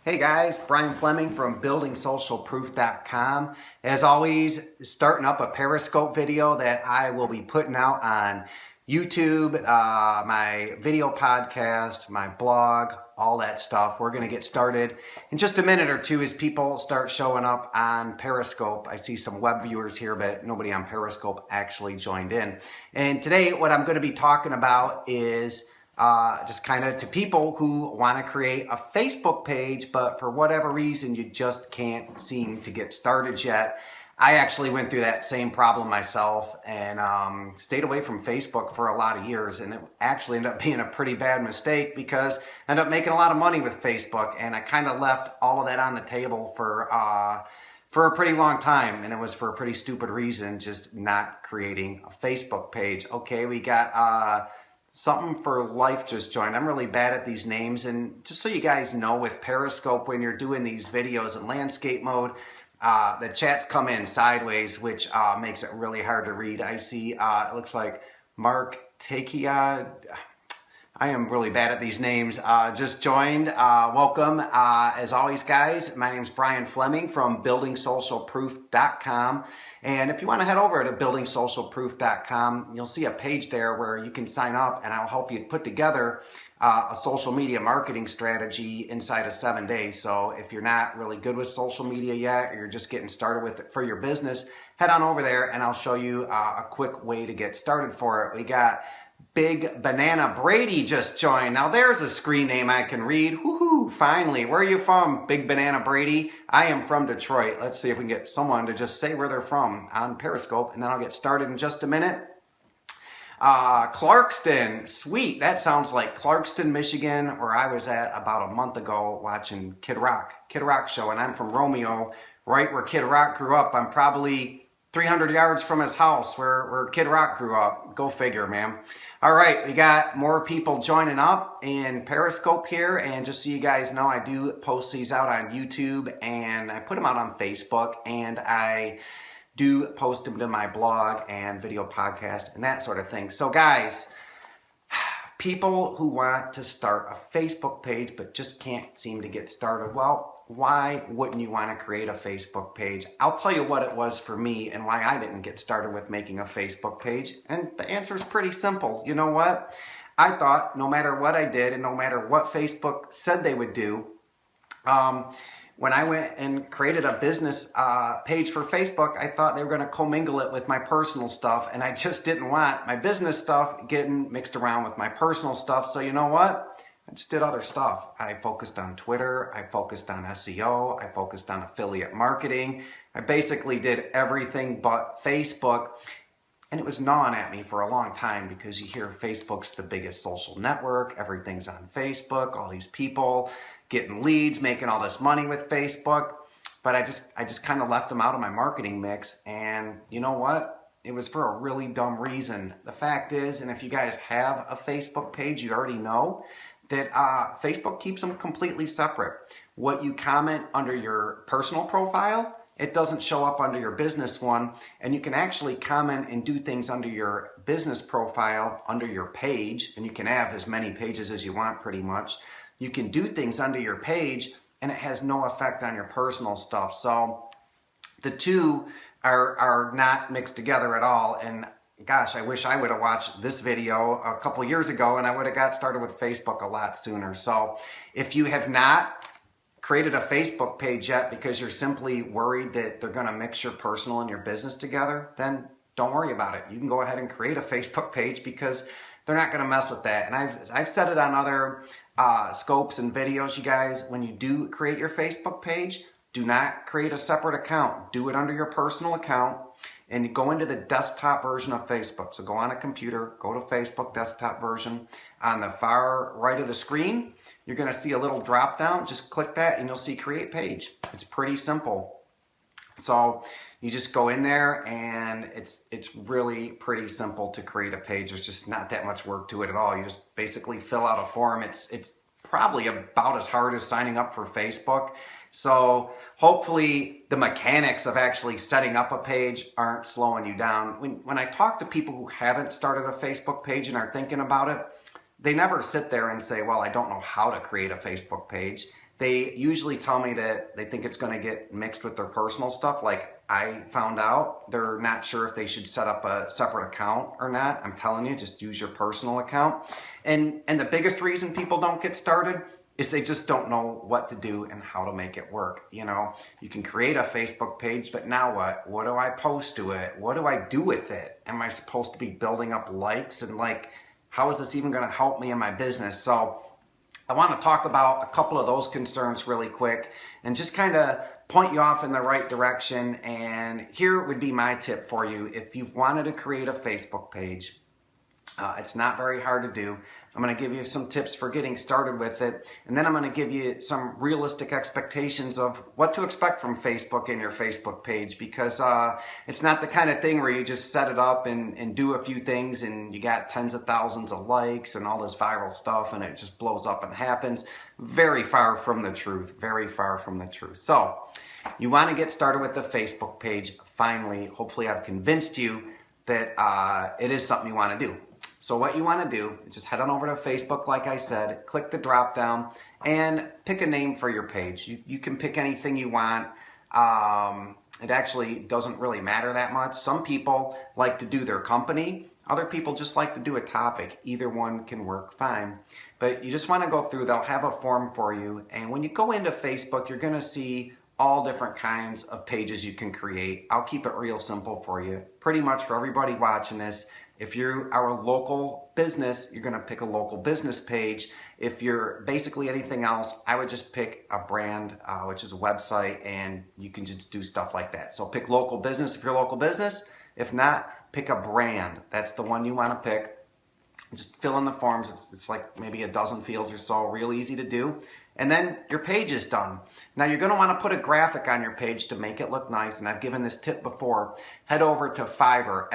Hey guys, Brian Fleming from buildingsocialproof.com. As always, starting up a Periscope video that I will be putting out on YouTube, my video podcast, my blog, all that stuff. We're going to get started in just a minute or two as people start showing up on Periscope. I see some web viewers here, but nobody on Periscope actually joined in. And today, what I'm going to be talking about is just kind of to people who want to create a Facebook page, but for whatever reason, you just can't seem to get started yet. I actually went through that same problem myself and stayed away from Facebook for a lot of years, and it actually ended up being a pretty bad mistake because I ended up making a lot of money with Facebook, and I kind of left all of that on the table for a pretty long time, and it was for a pretty stupid reason, just not creating a Facebook page. Okay, we got Something for Life just joined. I'm really bad at these names, and just so you guys know, with Periscope, when you're doing these videos in landscape mode, the chats come in sideways, which makes it really hard to read. I see it looks like Mark Takia. I am really bad at these names. Just joined. Welcome. As always, guys, my name is Brian Fleming from buildingsocialproof.com. And if you want to head over to buildingsocialproof.com, you'll see a page there where you can sign up, and I'll help you put together a social media marketing strategy inside of 7 days. So if you're not really good with social media yet, or you're just getting started with it for your business, head on over there and I'll show you a quick way to get started for it. We got Big Banana Brady just joined. Now there's a screen name I can read. Woohoo, finally. Where are you from, Big Banana Brady? I am from Detroit. Let's see if we can get someone to just say where they're from on Periscope, and then I'll get started in just a minute. Clarkston, sweet. That sounds like Clarkston, Michigan, where I was at about a month ago watching Kid Rock show, and I'm from Romeo, right where Kid Rock grew up. I'm probably 300 yards from his house where Kid Rock grew up. Go figure, man. All right, we got more people joining up in Periscope here, and just so you guys know, I do post these out on YouTube, and I put them out on Facebook, and I do post them to my blog and video podcast and that sort of thing. So guys, people who want to start a Facebook page but just can't seem to get started, well, why wouldn't you want to create a Facebook page? I'll tell you what it was for me and why I didn't get started with making a Facebook page. And the answer is pretty simple. You know what? I thought no matter what I did and no matter what Facebook said they would do, when I went and created a business page for Facebook, I thought they were going to commingle it with my personal stuff, and I just didn't want my business stuff getting mixed around with my personal stuff. So you know what? I just did other stuff. I focused on Twitter, I focused on SEO, I focused on affiliate marketing. I basically did everything but Facebook, and it was gnawing at me for a long time because you hear Facebook's the biggest social network, everything's on Facebook, all these people getting leads, making all this money with Facebook, but I just kind of left them out of my marketing mix, and you know what? It was for a really dumb reason. The fact is, and if you guys have a Facebook page, you already know that Facebook keeps them completely separate. What you comment under your personal profile, it doesn't show up under your business one, and you can actually comment and do things under your business profile, under your page, and you can have as many pages as you want pretty much. You can do things under your page, and it has no effect on your personal stuff. So the two are not mixed together at all, and gosh, I wish I would have watched this video a couple years ago and I would have got started with Facebook a lot sooner. So if you have not created a Facebook page yet because you're simply worried that they're going to mix your personal and your business together, then don't worry about it. You can go ahead and create a Facebook page because they're not going to mess with that. And I've said it on other scopes and videos, you guys. When you do create your Facebook page, do not create a separate account. Do it under your personal account. And go into the desktop version of Facebook. So go on a computer, go to Facebook desktop version. On the far right of the screen, you're going to see a little drop down. Just click that and you'll see create page. It's pretty simple. So you just go in there and it's really pretty simple to create a page. There's just not that much work to it at all. You just basically fill out a form. It's probably about as hard as signing up for Facebook. So hopefully the mechanics of actually setting up a page aren't slowing you down. When I talk to people who haven't started a Facebook page and are thinking about it, they never sit there and say, well, I don't know how to create a Facebook page. they usually tell me that they think it's going to get mixed with their personal stuff. Like I found out, they're not sure if they should set up a separate account or not. I'm telling you, just use your personal account. And the biggest reason people don't get started is they just don't know what to do and how to make it work. You know, you can create a Facebook page, but now what? What do I post to it? What do I do with it? Am I supposed to be building up likes? And like, how is this even going to help me in my business? So I want to talk about a couple of those concerns really quick and just kind of point you off in the right direction. And here would be my tip for you. If you've wanted to create a Facebook page, it's not very hard to do. I'm going to give you some tips for getting started with it. And then I'm going to give you some realistic expectations of what to expect from Facebook in your Facebook page, because it's not the kind of thing where you just set it up and do a few things and you got tens of thousands of likes and all this viral stuff and it just blows up and happens. Very far from the truth. Very far from the truth. So you want to get started with the Facebook page. Finally, hopefully I've convinced you that it is something you want to do. So what you want to do is just head on over to Facebook, like I said, click the drop down and pick a name for your page. You can pick anything you want. It actually doesn't really matter that much. Some people like to do their company. Other people just like to do a topic. Either one can work fine. But you just want to go through. They'll have a form for you. And when you go into Facebook, you're going to see all different kinds of pages you can create. I'll keep it real simple for you. Pretty much for everybody watching this. If you are a local business, you're going to pick a local business page. If you're basically anything else, I would just pick a brand, which is a website, and you can just do stuff like that. So pick local business if you're a local business. If not, pick a brand. That's the one you want to pick. Just fill in the forms. It's like maybe a dozen fields or so, real easy to do. And then your page is done. Now you're going to want to put a graphic on your page to make it look nice. And I've given this tip before. Head over to Fiverr,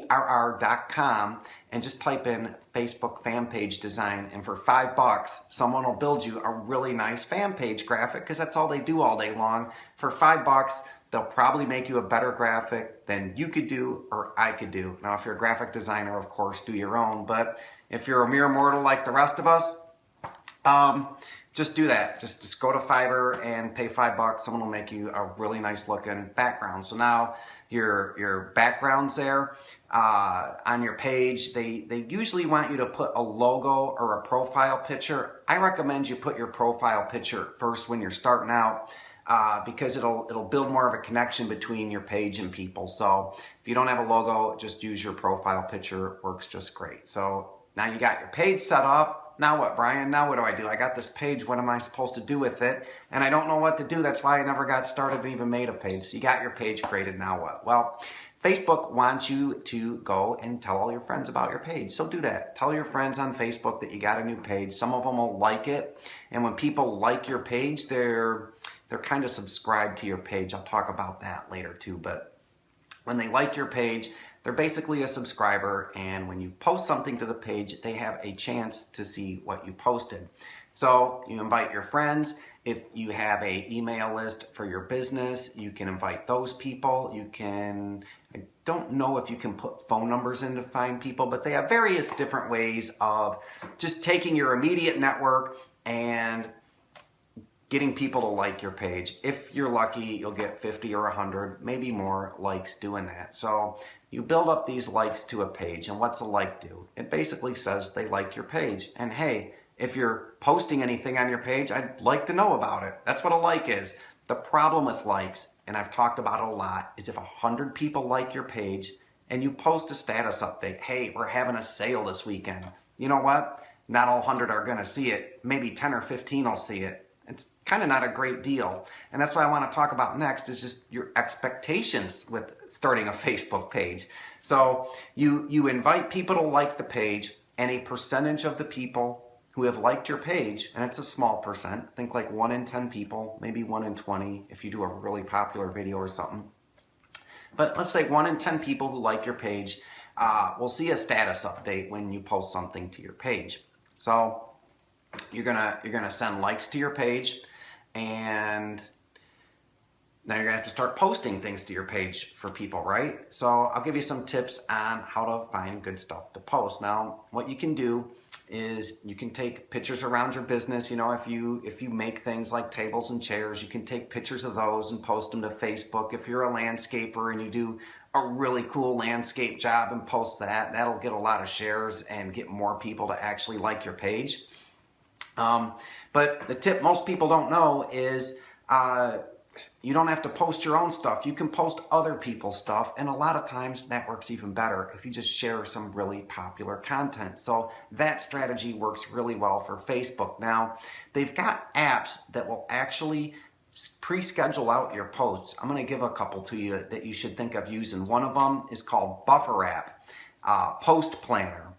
Fiverr.com, and just type in Facebook fan page design. And for $5, someone will build you a really nice fan page graphic, because that's all they do all day long. For $5, they'll probably make you a better graphic than you could do or I could do. Now, if you're a graphic designer, of course, do your own. But if you're a mere mortal like the rest of us, just do that. Just go to Fiverr and pay $5. Someone will make you a really nice looking background. So now your background's there on your page. They usually want you to put a logo or a profile picture. I recommend you put your profile picture first when you're starting out. Because it'll build more of a connection between your page and people. So if you don't have a logo, just use your profile picture. It works just great. So now you got your page set up. Now what, Brian? Now what do I do? I got this page. What am I supposed to do with it? And I don't know what to do. That's why I never got started and even made a page. So you got your page created. Now what? Well, Facebook wants you to go and tell all your friends about your page. So do that. Tell your friends on Facebook that you got a new page. Some of them will like it. And when people like your page, they're kind of subscribed to your page. I'll talk about that later too. But when they like your page, they're basically a subscriber. And when you post something to the page, they have a chance to see what you posted. So you invite your friends. If you have an email list for your business, you can invite those people. You can, I don't know if you can put phone numbers in to find people, but they have various different ways of just taking your immediate network and getting people to like your page. If you're lucky, you'll get 50 or 100, maybe more likes doing that. So you build up these likes to a page, and what's a like do? It basically says they like your page. And hey, if you're posting anything on your page, I'd like to know about it. That's what a like is. The problem with likes, and I've talked about it a lot, is if 100 people like your page and you post a status update, hey, we're having a sale this weekend. You know what? Not all 100 are gonna see it. Maybe 10 or 15 will see it. It's kind of not a great deal. And that's what I want to talk about next, is just your expectations with starting a Facebook page. So you invite people to like the page, and a percentage of the people who have liked your page, and it's a small percent, think like 1 in 10 people, maybe 1 in 20 if you do a really popular video or something. But let's say 1 in 10 people who like your page will see a status update when you post something to your page. So you're gonna send likes to your page, and now you're gonna have to start posting things to your page for people, right? So I'll give you some tips on how to find good stuff to post. Now, what you can do is you can take pictures around your business. You know, if you make things like tables and chairs, you can take pictures of those and post them to Facebook. If you're a landscaper and you do a really cool landscape job and post that, that'll get a lot of shares and get more people to actually like your page. But the tip most people don't know is you don't have to post your own stuff. You can post other people's stuff, and a lot of times that works even better if you just share some really popular content. So that strategy works really well for Facebook. Now, they've got apps that will actually pre-schedule out your posts. I'm going to give a couple to you that you should think of using. One of them is called Buffer app, Post Planner.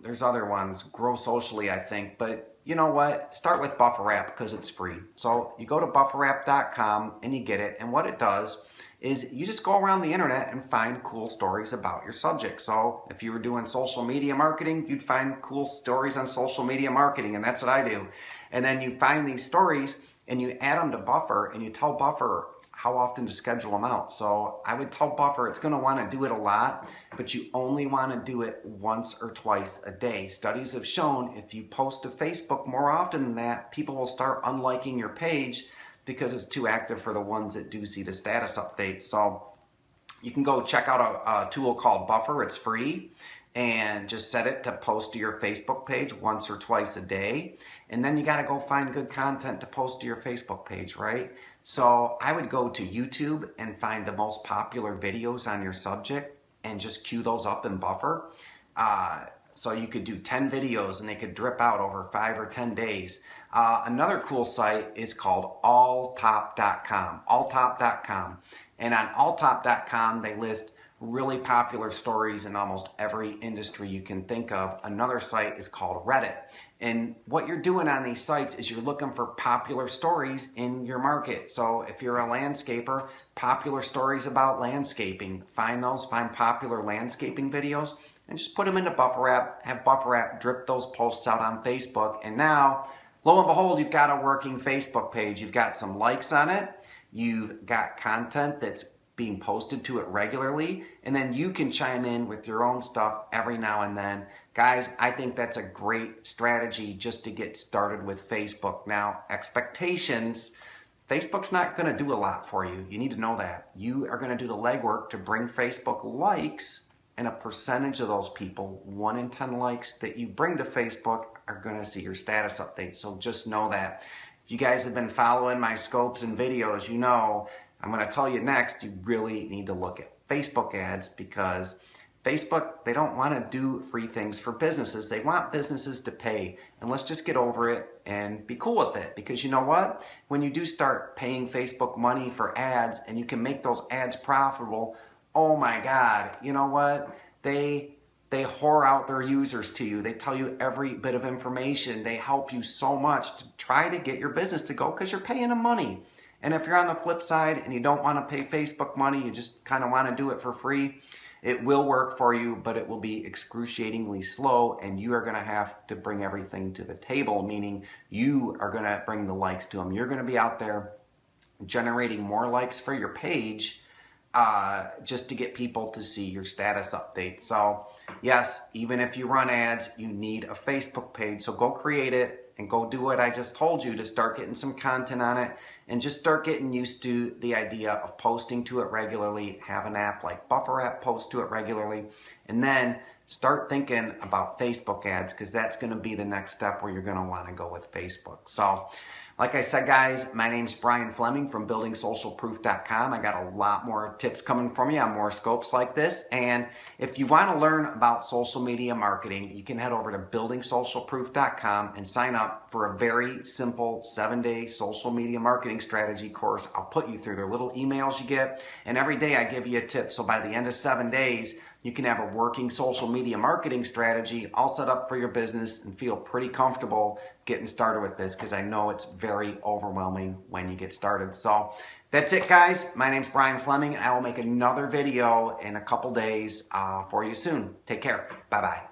There's other ones, Grow Socially, I think, but you know what? Start with Buffer app because it's free. So you go to bufferapp.com and you get it. And what it does is you just go around the internet and find cool stories about your subject. So if you were doing social media marketing, you'd find cool stories on social media marketing, and that's what I do. And then you find these stories and you add them to Buffer, and you tell Buffer how often to schedule them out. So I would tell Buffer it's going to want to do it a lot, but you only want to do it once or twice a day. Studies have shown if you post to Facebook more often than that, people will start unliking your page because it's too active for the ones that do see the status updates. So you can go check out a tool called Buffer. It's free. And just set it to post to your Facebook page once or twice a day. And then you got to go find good content to post to your Facebook page, right? So I would go to YouTube and find the most popular videos on your subject and just queue those up in Buffer. So you could do 10 videos and they could drip out over 5 or 10 days. Another cool site is called alltop.com. Alltop.com. And on alltop.com, they list really popular stories in almost every industry you can think of. Another site is called Reddit. And what you're doing on these sites is you're looking for popular stories in your market. So if you're a landscaper, popular stories about landscaping, find those, find popular landscaping videos, and just put them into Buffer app, have Buffer app drip those posts out on Facebook. And now, lo and behold, you've got a working Facebook page. You've got some likes on it. You've got content that's being posted to it regularly, and then you can chime in with your own stuff every now and then. Guys, I think that's a great strategy just to get started with Facebook. Now, expectations, Facebook's not going to do a lot for you. You need to know that. You are going to do the legwork to bring Facebook likes, and a percentage of those people, 1 in 10 likes that you bring to Facebook, are going to see your status update. So just know that. If you guys have been following my scopes and videos, you know I'm going to tell you next, you really need to look at Facebook ads, because Facebook, they don't want to do free things for businesses. They want businesses to pay. And let's just get over it and be cool with it. Because you know what? When you do start paying Facebook money for ads and you can make those ads profitable, oh my God, you know what? They whore out their users to you. They tell you every bit of information. They help you so much to try to get your business to go because you're paying them money. And if you're on the flip side and you don't want to pay Facebook money, you just kind of want to do it for free, it will work for you, but it will be excruciatingly slow, and you are going to have to bring everything to the table, meaning you are going to bring the likes to them. You're going to be out there generating more likes for your page just to get people to see your status update. So yes, even if you run ads, you need a Facebook page. So go create it and go do what I just told you to start getting some content on it, and just start getting used to the idea of posting to it regularly. Have an app like Buffer app, post to it regularly, and then start thinking about Facebook ads, because that's going to be the next step where you're going to want to go with Facebook. So like I said, guys, my name's Brian Fleming from buildingsocialproof.com. I got a lot more tips coming from you on more scopes like this. And if you want to learn about social media marketing, you can head over to buildingsocialproof.com and sign up for a very simple 7-day social media marketing strategy course. I'll put you through their little emails you get, and every day I give you a tip. So by the end of 7 days, you can have a working social media marketing strategy all set up for your business and feel pretty comfortable getting started with this, because I know it's very overwhelming when you get started. So that's it, guys. My name's Brian Fleming, and I will make another video in a couple days for you soon. Take care. Bye-bye.